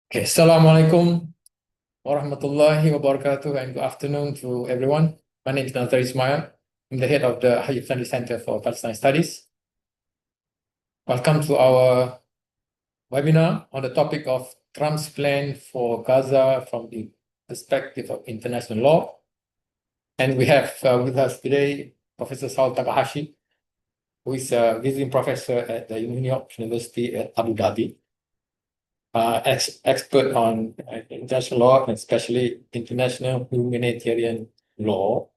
Okay, Assalamualaikum warahmatullahi wabarakatuh and good afternoon to everyone. My name is Nazar Ismail. I'm the head of the Hayy Center for Palestine Studies. Welcome to our webinar on the topic of Trump's plan for Gaza from the perspective of international law. And we have with us today Professor Saul Takahashi, who is a visiting professor at the New York University at Abu Dhabi. Expert on international law and especially international humanitarian law,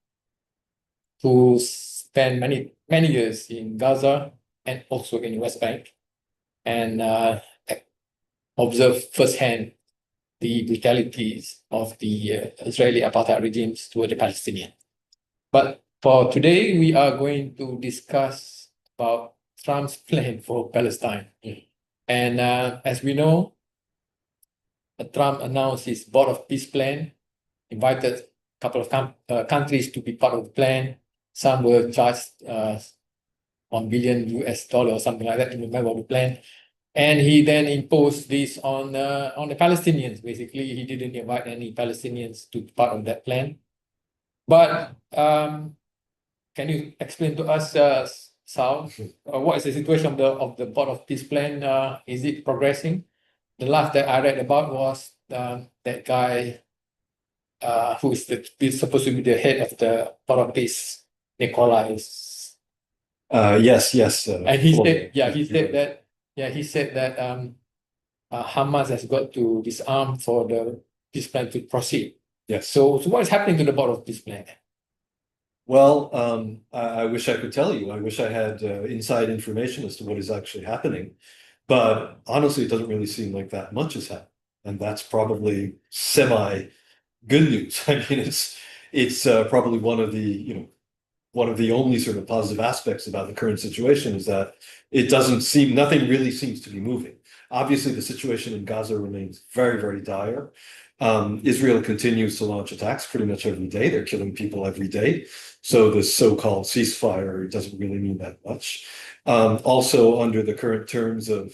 who spent many years in Gaza and also in West Bank, and observed firsthand the brutalities of the Israeli apartheid regimes toward the Palestinians. But for today, we are going to discuss about Trump's plan for Palestine. And as we know, Trump announced his Board of Peace plan, invited a couple of countries to be part of the plan. Some were charged $1 billion or something like that to be a member of the plan. And he then imposed this on the Palestinians. Basically, he didn't invite any Palestinians to be part of that plan. But can you explain to us, Sal, what is the situation of the Board of Peace plan? Is it progressing? The last that I read about was that guy who is supposed to be the head of the Board of Peace, Nikolai. Yes. And he said that Hamas has got to disarm for the peace plan to proceed. Yes. So what is happening to the Board of Peace plan? Well, I wish I could tell you. I wish I had inside information as to what is actually happening. But honestly, it doesn't really seem like that much has happened. And that's probably semi good news. I mean, it's probably one of the only sort of positive aspects about the current situation is that nothing really seems to be moving. Obviously, the situation in Gaza remains very, very dire. Israel continues to launch attacks pretty much every day. They're killing people every day. So the so-called ceasefire doesn't really mean that much. Also, under the current terms of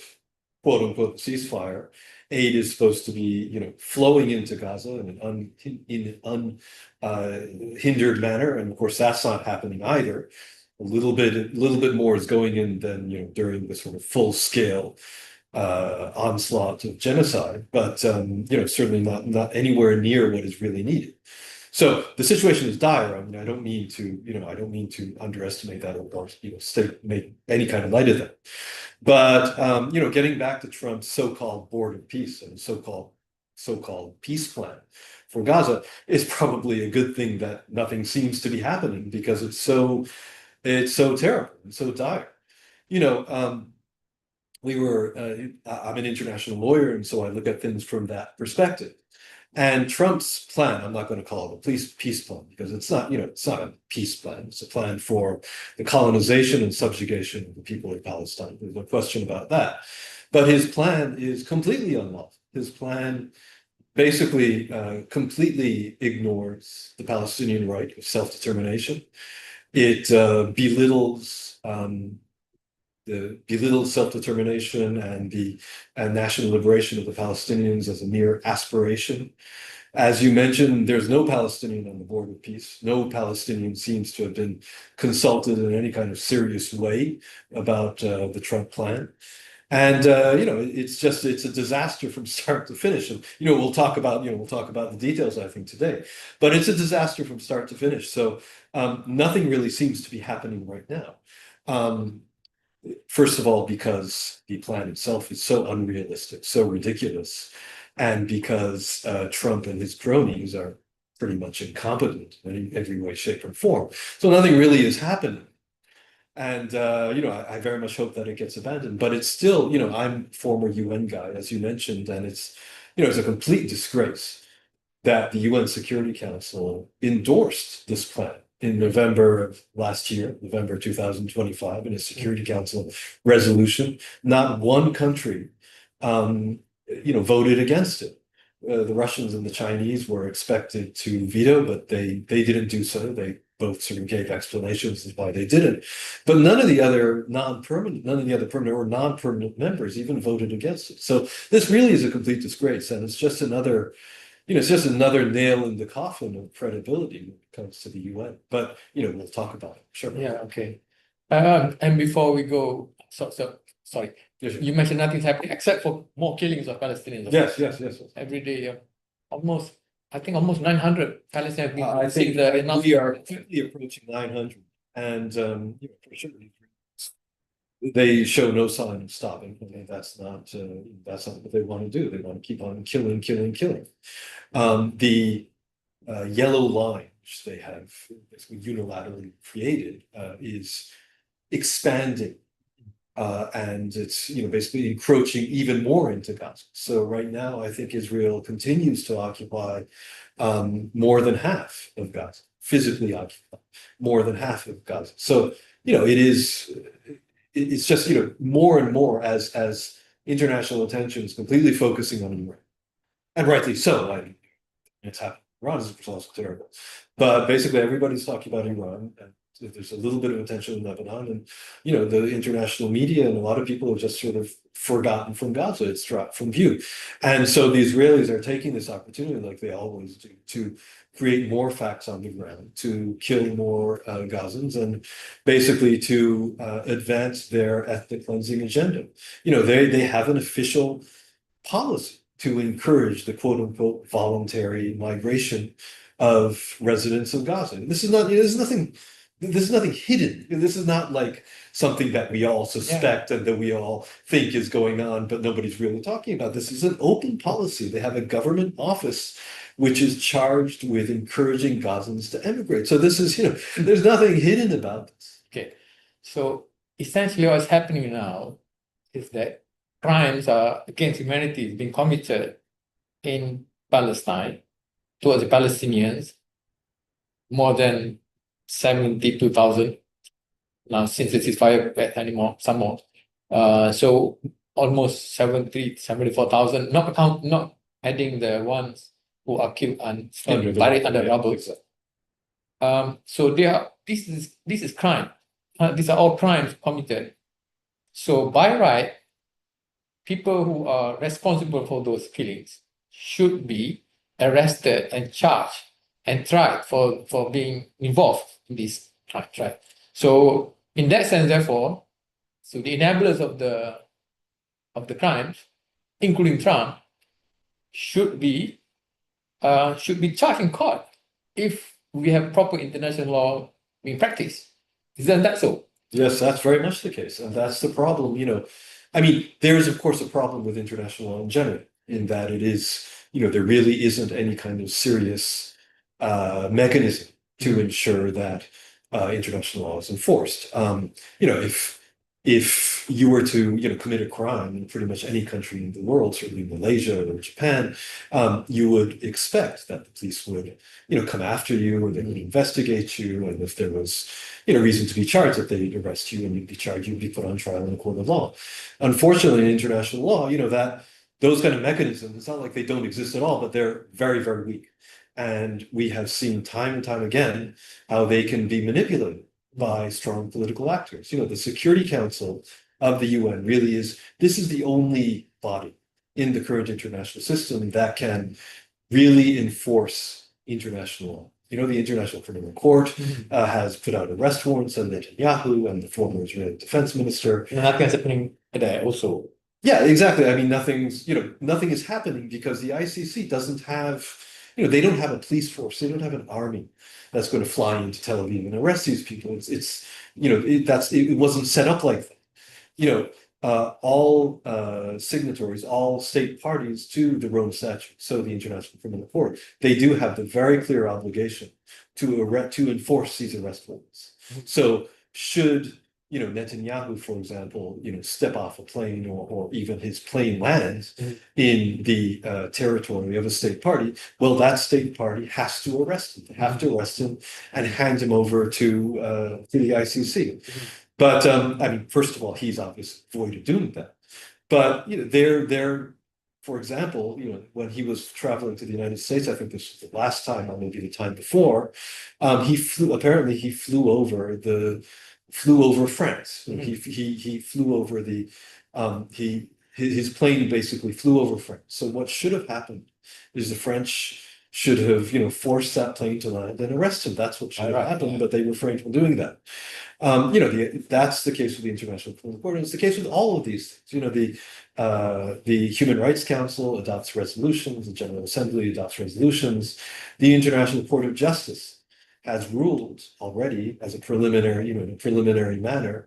quote unquote ceasefire, aid is supposed to be, flowing into Gaza in an unhindered manner, and of course that's not happening either. A little bit more is going in than during the sort of full scale onslaught of genocide, but certainly not anywhere near what is really needed. So the situation is dire. I mean, I don't mean to underestimate that or make any kind of light of that. But getting back to Trump's so-called Board of Peace and so-called peace plan for Gaza is probably a good thing that nothing seems to be happening because it's so terrible and so dire. I'm an international lawyer, and so I look at things from that perspective. And Trump's plan, I'm not going to call it a peace plan because it's not a peace plan. It's a plan for the colonization and subjugation of the people of Palestine. There's no question about that. But his plan is completely unlawful. His plan basically completely ignores the Palestinian right of self-determination. It belittles self-determination and national liberation of the Palestinians as a mere aspiration. As you mentioned, there's no Palestinian on the Board of Peace. No Palestinian seems to have been consulted in any kind of serious way about the Trump plan. And it's a disaster from start to finish. And we'll talk about the details, I think, today. But it's a disaster from start to finish. So nothing really seems to be happening right now. First of all, because the plan itself is so unrealistic, so ridiculous, and because Trump and his cronies are pretty much incompetent in every way, shape, or form. So nothing really is happening. And, I very much hope that it gets abandoned. But it's still, I'm a former UN guy, as you mentioned, and it's a complete disgrace that the UN Security Council endorsed this plan in November of last year, November 2025, in a Security Council resolution. Not one country, voted against it. The Russians and the Chinese were expected to veto, but they didn't do so. They both sort of gave explanations as why they did it. But none of the other permanent or non-permanent members even voted against it. So this really is a complete disgrace, and it's just another, it's just another nail in the coffin of credibility when it comes to the UN. But we'll talk about it. Sure. Yeah, okay. And before we go, sorry, Yes, sure. you mentioned nothing's happening except for more killings of Palestinians. Yes. Every day, I think almost 900 Palestinians have been I think we are quickly approaching 900, and for sure they show no sign of stopping. I mean, that's not what they want to do. They want to keep on killing. The yellow line, which they have basically unilaterally created, is expanding. And it's basically encroaching even more into Gaza. So right now, I think Israel continues to occupy more than half of Gaza, physically occupy more than half of Gaza. So it's just more and more as international attention is completely focusing on Iran, and rightly so. It's happening. Iran is also terrible, but basically everybody's talking about Iran, and there's a little bit of attention in Lebanon, and the international media and a lot of people have just sort of forgotten from Gaza. It's dropped from view, and so the Israelis are taking this opportunity, like they always do, to create more facts on the ground, to kill more Gazans, and basically to advance their ethnic cleansing agenda. They have an official policy to encourage the quote unquote voluntary migration of residents of Gaza. This is nothing hidden. This is not like something that we all suspect and that we all think is going on, but nobody's really talking about. This is an open policy. They have a government office which is charged with encouraging Gazans to emigrate. So this is, there's nothing hidden about this. Okay. So essentially what's happening now is that crimes against humanity is being committed in Palestine towards the Palestinians, more than 72,000 now since the ceasefire, some more. So almost 74,000, not adding the ones who are killed and still buried under rubble. So this is crime. These are all crimes committed. So by right, people who are responsible for those killings should be arrested and charged and tried for being involved in this crime, right? So in that sense, therefore, so the enablers of the crimes, including Trump, should be charged in court if we have proper international law being practiced. Isn't that so? Yes, that's very much the case, and that's the problem. I mean, there is of course a problem with international law in general, in that it is, there really isn't any kind of serious mechanism to ensure that international law is enforced. If you were to commit a crime in pretty much any country in the world, certainly Malaysia or Japan, you would expect that the police would come after you, or they would investigate you, and if there was reason to be charged, that they'd arrest you and you'd be charged, you'd be put on trial in a court of law. Unfortunately, in international law, that those kind of mechanisms, it's not like they don't exist at all, but they're very, very weak. And we have seen time and time again how they can be manipulated by strong political actors. The Security Council of the UN really this is the only body in the current international system that can really enforce international law. The International Criminal Court has put out arrest warrants on Netanyahu and the former Israeli defense minister. And nothing's happening there also. Yeah, exactly. I mean, nothing is happening because the ICC doesn't have, they don't have a police force. They don't have an army that's going to fly into Tel Aviv and arrest these people. It wasn't set up like that. All signatories, all state parties to the Rome Statute, so the International Criminal Court, they do have the very clear obligation to enforce these arrest warrants. So should Netanyahu, for example, step off a plane, or even his plane lands in the territory of a state party, well, that state party has to arrest him. They have to arrest him and hand him over to the ICC. But I mean, first of all, he's obviously avoided doing that. But they're for example, when he was traveling to the United States, I think this was the last time or maybe the time before, apparently he flew over France. He flew over his plane basically flew over France. So what should have happened is the French should have, forced that plane to land and arrest him. That's what should have happened, but they refrained from doing that. That's the case with the International Criminal Court, and it's the case with all of these things. The Human Rights Council adopts resolutions, the General Assembly adopts resolutions, the International Court of Justice has ruled already as a preliminary, in a preliminary manner,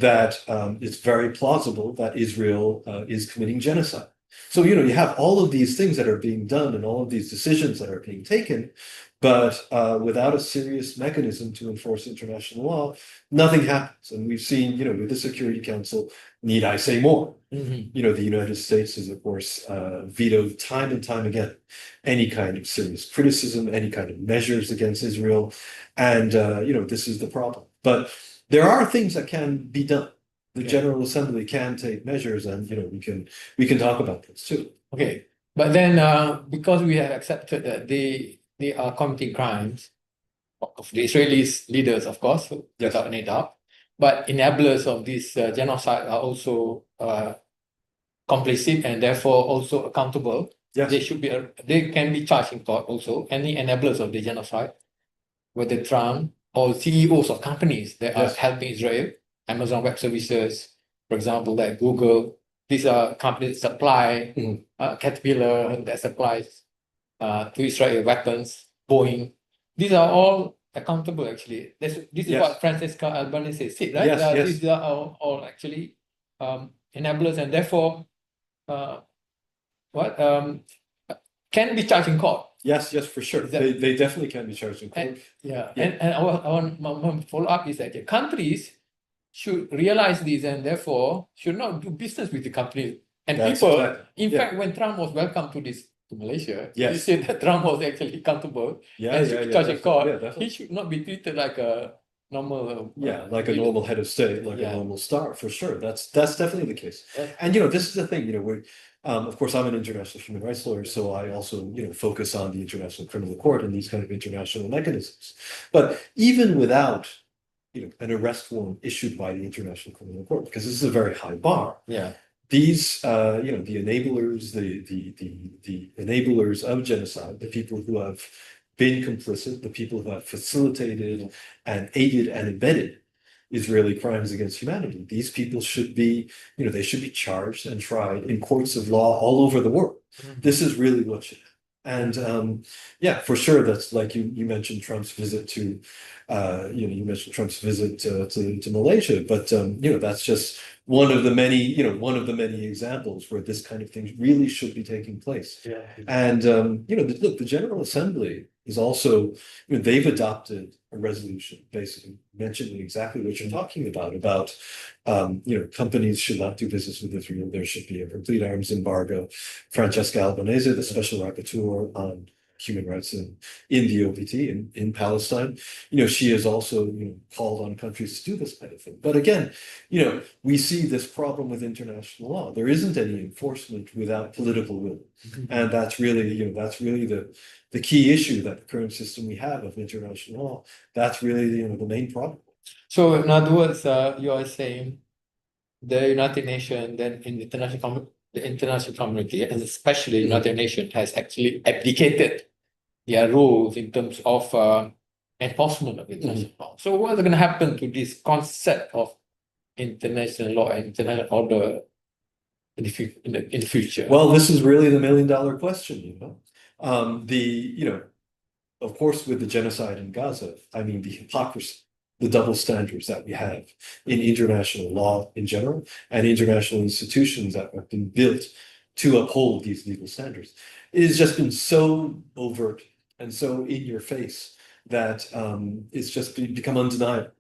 that it's very plausible that Israel is committing genocide. So, you have all of these things that are being done and all of these decisions that are being taken, but without a serious mechanism to enforce international law, nothing happens. And we've seen, with the Security Council, need I say more? The United States has, of course, vetoed time and time again any kind of serious criticism, any kind of measures against Israel. And, this is the problem. But there are things that can be done. The General Assembly can take measures, and we can talk about this too. Okay, but then because we have accepted that they are committing crimes of the Israeli leaders, of course, without any doubt, but enablers of this genocide are also complicit and therefore also accountable. Yes. They can be charged in court also. Any enablers of the genocide, whether Trump or CEOs of companies that are helping Israel. Amazon Web Services, for example, like Google. These are companies that supply, Caterpillar that supplies to Israel weapons, Boeing. These are all accountable actually. This is what Francesca Albanese said, right? Yes. These are all actually enablers, and therefore can be charged in court. Yes, for sure. They definitely can be charged in court. And I want my follow up is that the countries should realize this and therefore should not do business with the company. And in fact, when Trump was welcomed to Malaysia, he said that Trump was actually accountable and should be charged in court. He should not be treated like a normal like a normal head of state, like a normal star, for sure. That's definitely the case. And this is the thing, of course, I'm an international human rights lawyer, so I also focus on the International Criminal Court and these kind of international mechanisms. But even without an arrest warrant issued by the International Criminal Court, because this is a very high bar. These, the enablers, the enablers of genocide, the people who have been complicit, the people who have facilitated and aided and abetted Israeli crimes against humanity, these people should be, they should be charged and tried in courts of law all over the world. This is really what should happen. And for sure, that's like you mentioned Trump's visit to, to Malaysia, but that's just one of the many examples where this kind of thing really should be taking place. And look, the General Assembly is also, they've adopted a resolution basically mentioning exactly what you're talking about, companies should not do business with Israel. There should be a complete arms embargo. Francesca Albanese, the special rapporteur on human rights in the OPT in Palestine, she has also called on countries to do this kind of thing. But again, we see this problem with international law. There isn't any enforcement without political will, and that's really the key issue that the current system we have of international law. That's really the main problem. So in other words, you are saying the United Nations, then in the international community, and especially the United Nations, has actually abdicated their roles in terms of enforcement of international law. So what is going to happen to this concept of international law and international order in the future? Well, this is really the million-dollar question, of course, with the genocide in Gaza, I mean, the hypocrisy, the double standards that we have in international law in general and international institutions that have been built to uphold these legal standards. It has just been so overt and so in your face that it's just become undeniable.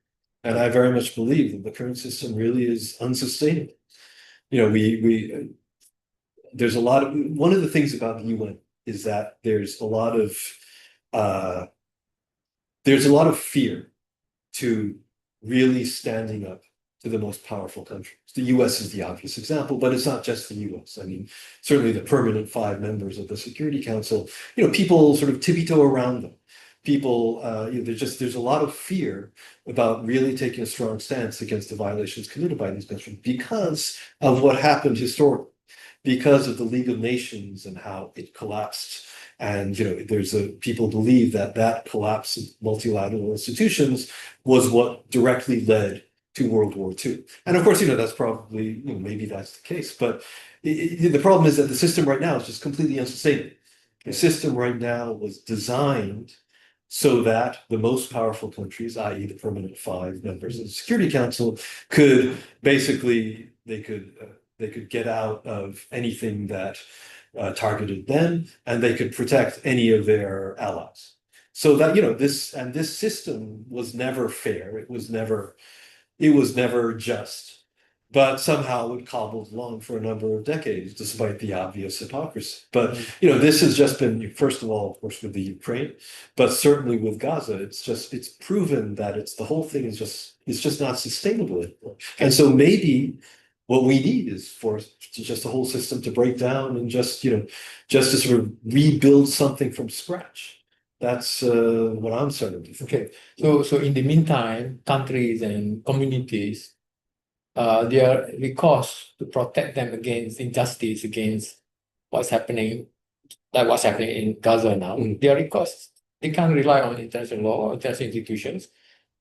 And I very much believe that the current system really is unsustainable. There's a lot of, one of the things about the UN is that there's a lot of fear to really standing up to the most powerful countries. The US is the obvious example, but it's not just the US. I mean, certainly the permanent 5 members of the Security Council, people sort of tippy-toe around them. People, there's a lot of fear about really taking a strong stance against the violations committed by these countries because of what happened historically, because of the League of Nations and how it collapsed. And people believe that collapse of multilateral institutions was what directly led to World War II. And of course, that's probably, maybe that's the case. But the problem is that the system right now is just completely unsustainable. The system right now was designed so that the most powerful countries, i.e. the permanent 5 members of the Security Council, could basically, they could get out of anything that targeted them, and they could protect any of their allies. So that, this system was never fair. It was never just. But somehow it cobbled along for a number of decades, despite the obvious hypocrisy. But this has just been, first of all, of course, with the Ukraine, but certainly with Gaza, it's proven that the whole thing is just not sustainable anymore. And so maybe what we need is for just the whole system to break down and just to sort of rebuild something from scratch. That's what I'm saying. Okay, so in the meantime, countries and communities, their recourse to protect them against injustice, against what's happening, like what's happening in Gaza now, their recourse, they can't rely on international law or international institutions.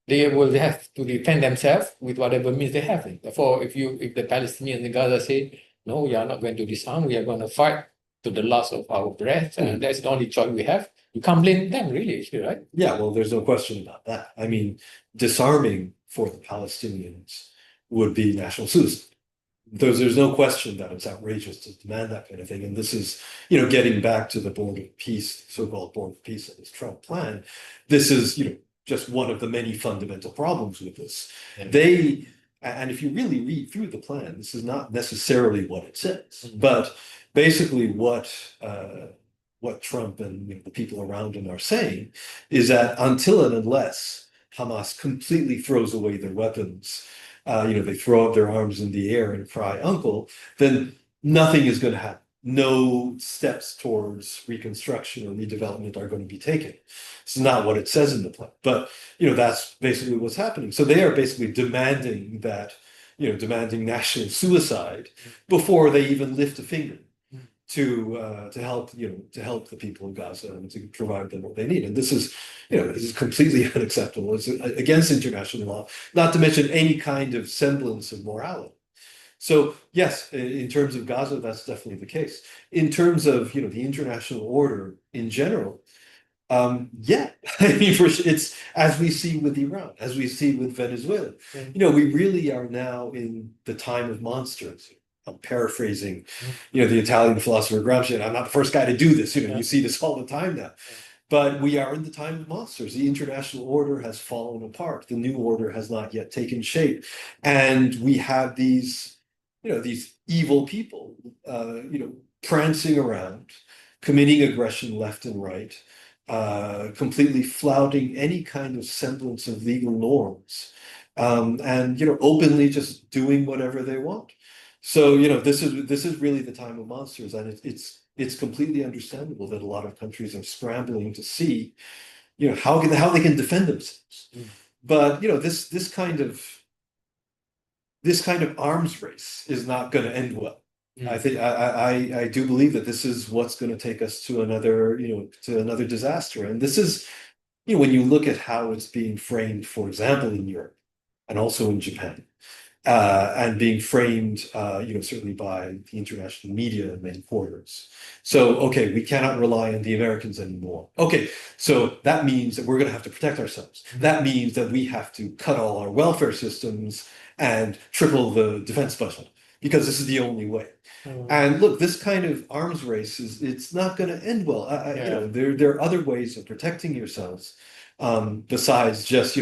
They will have to defend themselves with whatever means they have. Therefore, if the Palestinians in Gaza say, no, we are not going to disarm, we are going to fight to the last of our breath, and that's the only choice we have, you can't blame them, really, right? Yeah, well, there's no question about that. I mean, disarming for the Palestinians would be national suicide. There's no question that it's outrageous to demand that kind of thing. And this is, getting back to the board of peace, so-called board of peace and this Trump plan. This is, just one of the many fundamental problems with this. And if you really read through the plan, this is not necessarily what it says, but basically what Trump and the people around him are saying is that until and unless Hamas completely throws away their weapons, they throw up their arms in the air and cry uncle, then nothing is going to happen. No steps towards reconstruction or redevelopment are going to be taken. It's not what it says in the plan, but that's basically what's happening. So they are basically demanding that, demanding national suicide before they even lift a finger to help the people of Gaza and to provide them what they need. And this is completely unacceptable. It's against international law, not to mention any kind of semblance of morality. So yes, in terms of Gaza, that's definitely the case. In terms of the international order in general, yeah, I mean, it's as we see with Iran, as we see with Venezuela. We really are now in the time of monsters. I'm paraphrasing, the Italian philosopher Gramsci, and I'm not the first guy to do this. You see this all the time now. But we are in the time of monsters. The international order has fallen apart. The new order has not yet taken shape, and we have these evil people, prancing around, committing aggression left and right, completely flouting any kind of semblance of legal norms, and openly just doing whatever they want. So this is really the time of monsters, and it's completely understandable that a lot of countries are scrambling to see how they can defend themselves. But this kind of arms race is not going to end well. I think I do believe that this is what's going to take us to another disaster. And this is when you look at how it's being framed, for example, in Europe and also in Japan, and being framed certainly by the international media in many quarters. So okay, we cannot rely on the Americans anymore. Okay, so that means that we're going to have to protect ourselves. That means that we have to cut all our welfare systems and triple the defense budget, because this is the only way. And look, this kind of arms race it's not going to end well. There are other ways of protecting yourselves besides just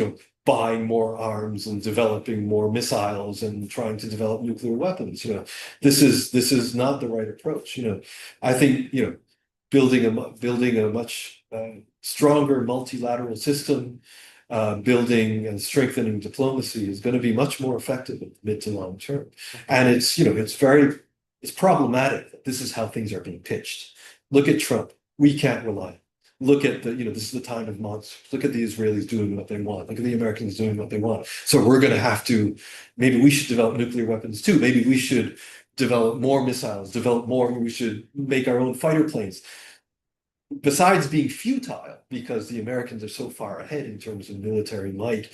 buying more arms and developing more missiles and trying to develop nuclear weapons. This is not the right approach. I think building a much stronger multilateral system, building and strengthening diplomacy is going to be much more effective in the mid to long term. And it's, it's problematic that this is how things are being pitched. Look at Trump. We can't rely. Look at this is the time of months. Look at the Israelis doing what they want. Look at the Americans doing what they want. So we're going to have to, maybe we should develop nuclear weapons too. Maybe we should develop more missiles, we should make our own fighter planes. Besides being futile, because the Americans are so far ahead in terms of military might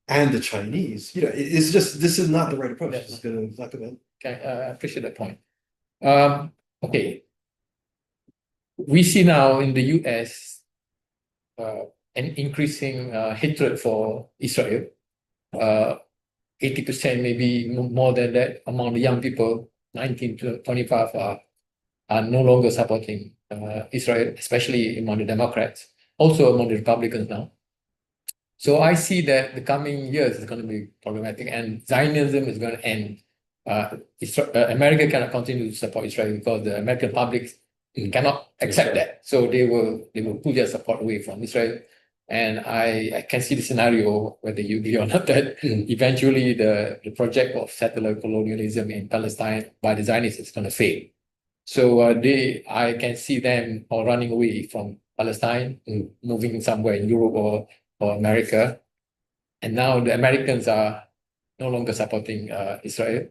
and the Chinese, it's just, this is not the right approach. It's not gonna. Okay, I appreciate that point. Okay. We see now in the US an increasing hatred for Israel. 80%, maybe more than that, among the young people, 19 to 25, are no longer supporting Israel, especially among the Democrats, also among the Republicans now. So I see that the coming years is going to be problematic, and Zionism is going to end. America cannot continue to support Israel because the American public cannot accept that. So they will pull their support away from Israel. And I can see the scenario, whether you agree or not, that eventually the project of settler colonialism in Palestine by the Zionists is going to fail. So I can see them all running away from Palestine, moving somewhere in Europe or America. And now the Americans are no longer supporting Israel,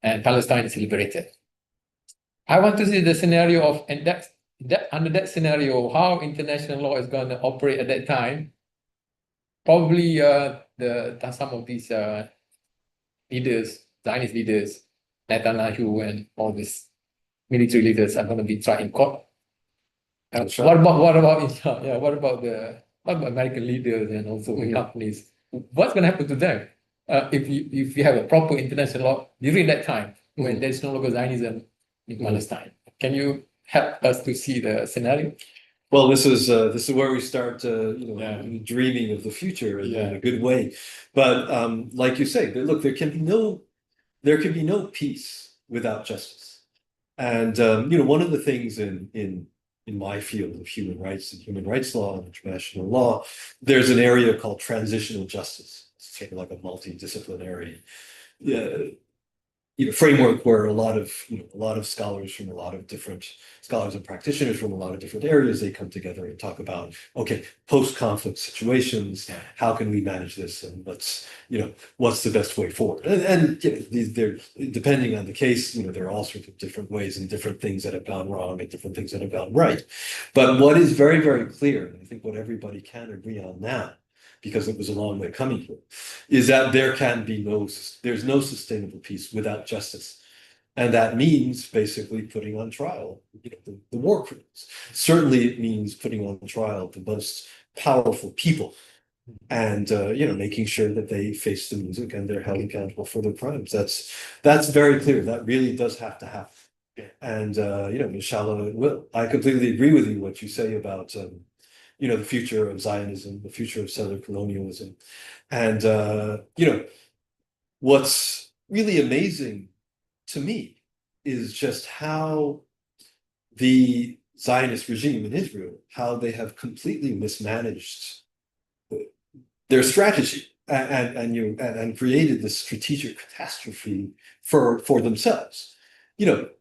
and Palestine is liberated. I want to see the scenario of, and under that scenario, how international law is going to operate at that time. Probably some of these leaders, Zionist leaders, Netanyahu and all these military leaders are going to be tried in court. What about American leaders and also companies? What's going to happen to them if you have a proper international law during that time when there's no longer Zionism in Palestine? Can you help us to see the scenario? Well, this is where we start, dreaming of the future in a good way. But like you say, look, there can be no peace without justice. And one of the things in my field of human rights and human rights law and international law, there's an area called transitional justice. It's sort of like a multidisciplinary framework where a lot of scholars from a lot of different scholars and practitioners from a lot of different areas, they come together and talk about, okay, post-conflict situations, how can we manage this, and what's the best way forward? And they're depending on the case, there are all sorts of different ways and different things that have gone wrong and different things that have gone right. But what is very, very clear, and I think what everybody can agree on now, because it was a long way coming here, is that there's no sustainable peace without justice. And that means basically putting on trial the war criminals. Certainly it means putting on trial the most powerful people and making sure that they face the music and they're held accountable for their crimes. That's very clear. That really does have to happen. And inshallah it will. I completely agree with you what you say about the future of Zionism, the future of settler colonialism. And, what's really amazing to me is just how the Zionist regime in Israel, how they have completely mismanaged their strategy and created this strategic catastrophe for themselves.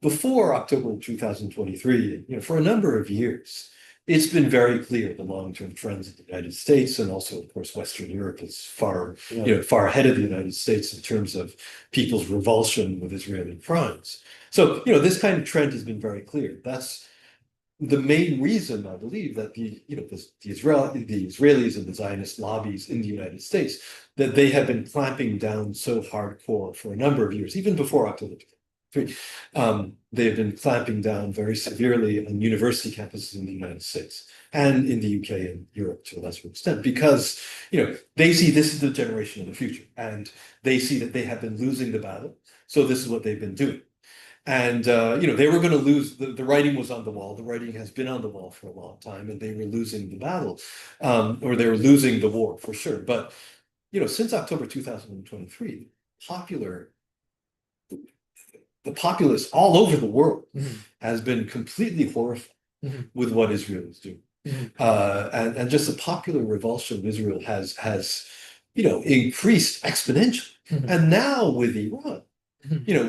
Before October 2023, for a number of years, it's been very clear the long-term trends of the United States, and also, of course, Western Europe is far ahead of the United States in terms of people's revulsion with Israeli crimes. So, this kind of trend has been very clear. That's the main reason, I believe, that the Israelis and the Zionist lobbies in the United States, that they have been clamping down so hardcore for a number of years, even before October 2023. They have been clamping down very severely on university campuses in the United States and in the UK and Europe to a lesser extent, because they see this is the generation of the future, and they see that they have been losing the battle. So this is what they've been doing. And they were going to lose. The writing was on the wall. The writing has been on the wall for a long time, and they were losing the battle, or they were losing the war for sure. But since October 2023, the populace all over the world has been completely horrified with what Israel is doing. And just the popular revulsion of Israel has increased exponentially. And now with Iran,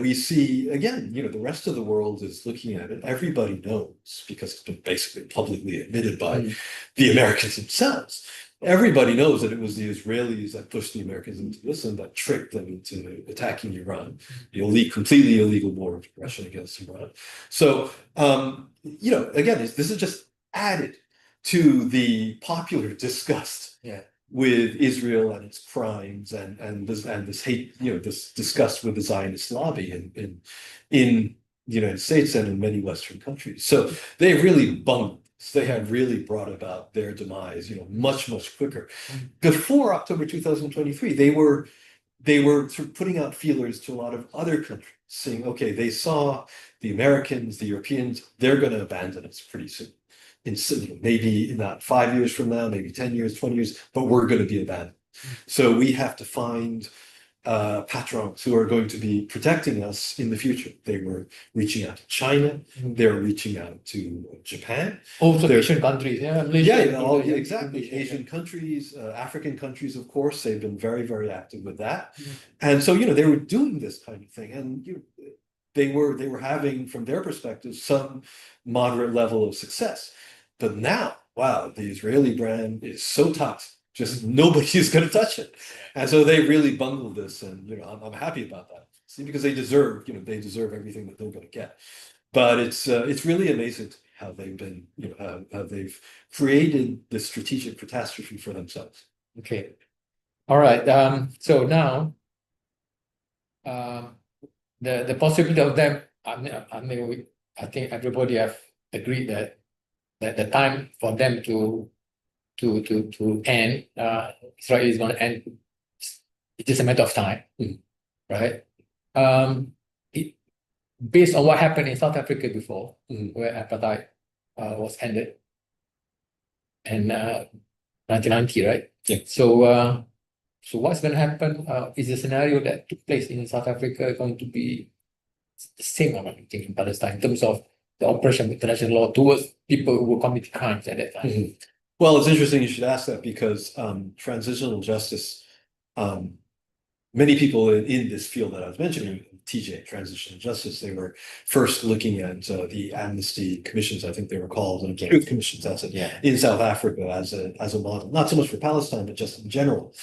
we see again, the rest of the world is looking at it. Everybody knows because it's been basically publicly admitted by the Americans themselves. Everybody knows that it was the Israelis that pushed the Americans into this and that tricked them into attacking Iran, completely illegal war of aggression against Iran. So, again, this is just added to the popular disgust with Israel and its crimes and this hate, this disgust with the Zionist lobby in the United States and in many Western countries. So they really bungled. They had really brought about their demise, much, much quicker. Before October 2023, they were sort of putting out feelers to a lot of other countries, saying, okay, they saw the Americans, the Europeans, they're going to abandon us pretty soon. Maybe not 5 years from now, maybe 10 years, 20 years, but we're going to be abandoned. So we have to find patrons who are going to be protecting us in the future. They were reaching out to China. They were reaching out to Japan. Also Asian countries, Exactly. Asian countries, African countries, of course, they've been very, very active with that. And so, they were doing this kind of thing. And they were having, from their perspective, some moderate level of success. But now, wow, the Israeli brand is so toxic. Just nobody's going to touch it, and so they really bungled this, and I'm happy about that. See, because they deserve everything that they're going to get. But it's really amazing to me how they've been, how they've created this strategic catastrophe for themselves. Okay, all right. So now, the possibility of them. I think everybody have agreed that the time for them to end, Israel is going to end. It's just a matter of time, right? Based on what happened in South Africa before, where apartheid was ended in 1990, right? Yeah. So what's going to happen? Is the scenario that took place in South Africa going to be the same, I think, in Palestine in terms of the operation of international law towards people who were committing crimes at that time? Well, it's interesting you should ask that because transitional justice, many people in this field that I was mentioning, TJ, transitional justice, they were first looking at the amnesty commissions, I think they were called, and truth commissions, in South Africa as a model, not so much for Palestine, but just in general.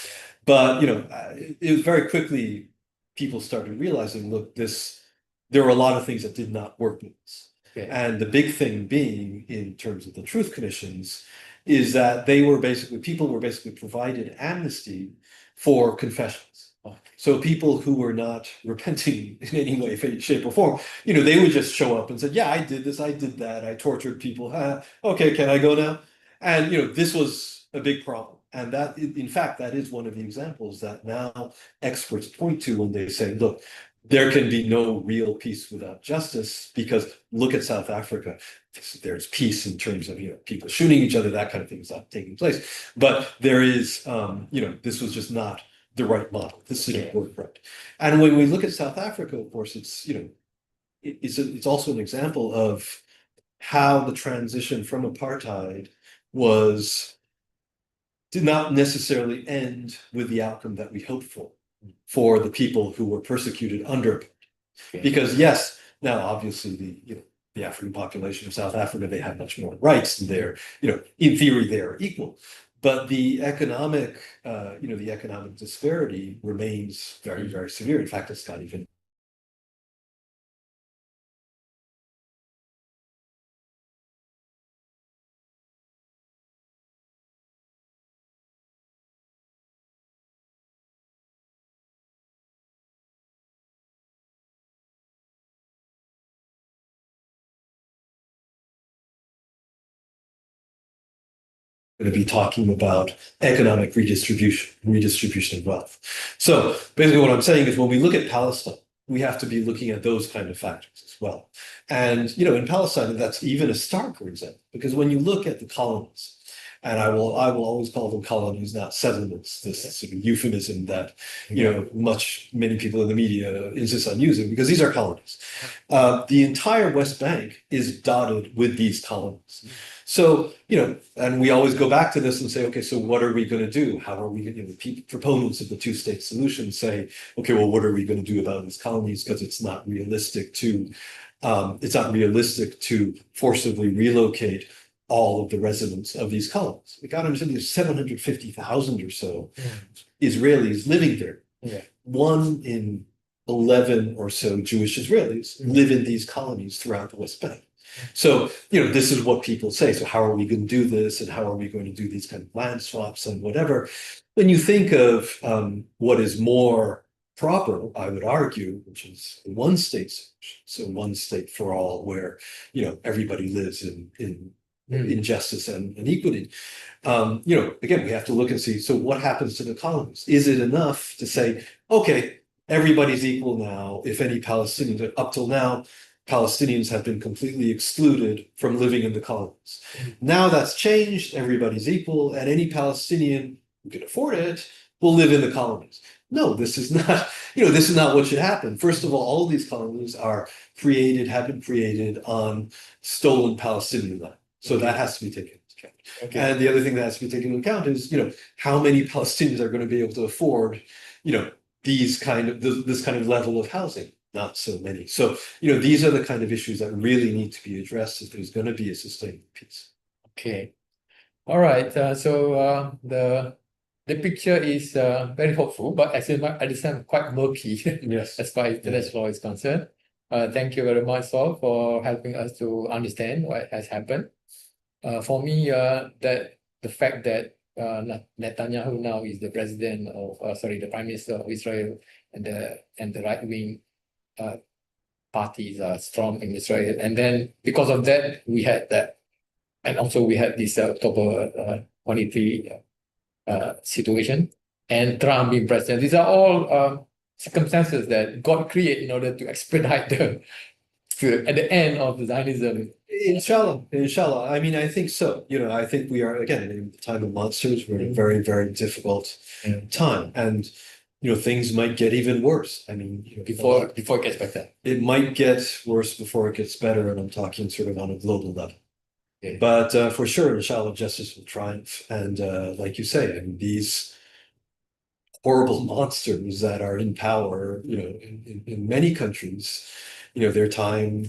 But, it was very quickly, people started realizing, look, there were a lot of things that did not work with this. Okay. And the big thing being, in terms of the truth commissions, is that people were basically provided amnesty for confessions. So people who were not repenting in any way, shape, or form, they would just show up and say, yeah, I did this, I did that, I tortured people. Okay, can I go now? And, this was a big problem. And that, in fact, that is one of the examples that now experts point to when they say, look, there can be no real peace without justice, because look at South Africa. There's peace in terms of, people shooting each other, that kind of thing is not taking place. But there is, this was just not the right model. This didn't work right. And when we look at South Africa, of course, it's also an example of how the transition from apartheid did not necessarily end with the outcome that we hoped for the people who were persecuted under apartheid. Because yes, now obviously the African population of South Africa, they have much more rights, and they're, in theory, they're equal. But the economic disparity remains very, very severe. In fact, it's not even going to be talking about economic redistribution of wealth. So basically what I'm saying is, when we look at Palestine, we have to be looking at those kind of factors as well. And, in Palestine, that's even a starker example, because when you look at the colonies, And I will always call them colonies, not settlements, this sort of euphemism that, many people in the media insist on using, because these are colonies. The entire West Bank is dotted with these colonies. So, and we always go back to this and say, okay, so what are we going to do? How are we going to, proponents of the two-state solution say, okay, well, what are we going to do about these colonies? Because it's not realistic to forcibly relocate all of the residents of these colonies. We got to understand there's 750,000 or so Israelis living there. Yeah. 1 in 11 or so Jewish Israelis live in these colonies throughout the West Bank. So, this is what people say. So how are we going to do this? And how are we going to do these kind of land swaps and whatever? When you think of what is more proper, I would argue, which is one state solution. So one state for all, where, everybody lives in justice and equity. Again, we have to look and see, so what happens to the colonies? Is it enough to say, okay, everybody's equal now? If any Palestinians, up till now, Palestinians have been completely excluded from living in the colonies. Now that's changed, everybody's equal, and any Palestinian who can afford it will live in the colonies. No, this is not what should happen. First of all of these colonies have been created on stolen Palestinian land. So that has to be taken into account. Okay. And the other thing that has to be taken into account is, how many Palestinians are going to be able to afford, this kind of level of housing? Not so many. So, these are the kind of issues that really need to be addressed if there's going to be a sustainable peace. Okay. All right. So the picture is very hopeful, but at the same quite murky. Yes. As far as international law is concerned. Thank you very much, Saul, for helping us to understand what has happened. For me, that the fact that Netanyahu now is the the Prime Minister of Israel, and the right-wing parties are strong in Israel, and then because of that, we had that, and also we had this October 23 situation, and Trump being president. These are all circumstances that God created in order to expedite at the end of the Zionism. Inshallah. I mean, I think so. I think we are, again, in the time of monsters. We're in a very, very difficult time. And, things might get even worse. I mean, before it gets better. It might get worse before it gets better. And I'm talking sort of on a global level. Yeah. But for sure, inshallah, justice will triumph. And like you say, I mean, these horrible monsters that are in power, in many countries, their time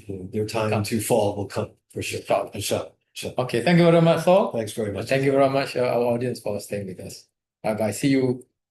to fall will come for sure. Inshallah. Okay, thank you very much, Saul. Thanks very much. Thank you very much, our audience, for staying with us. Bye bye. See you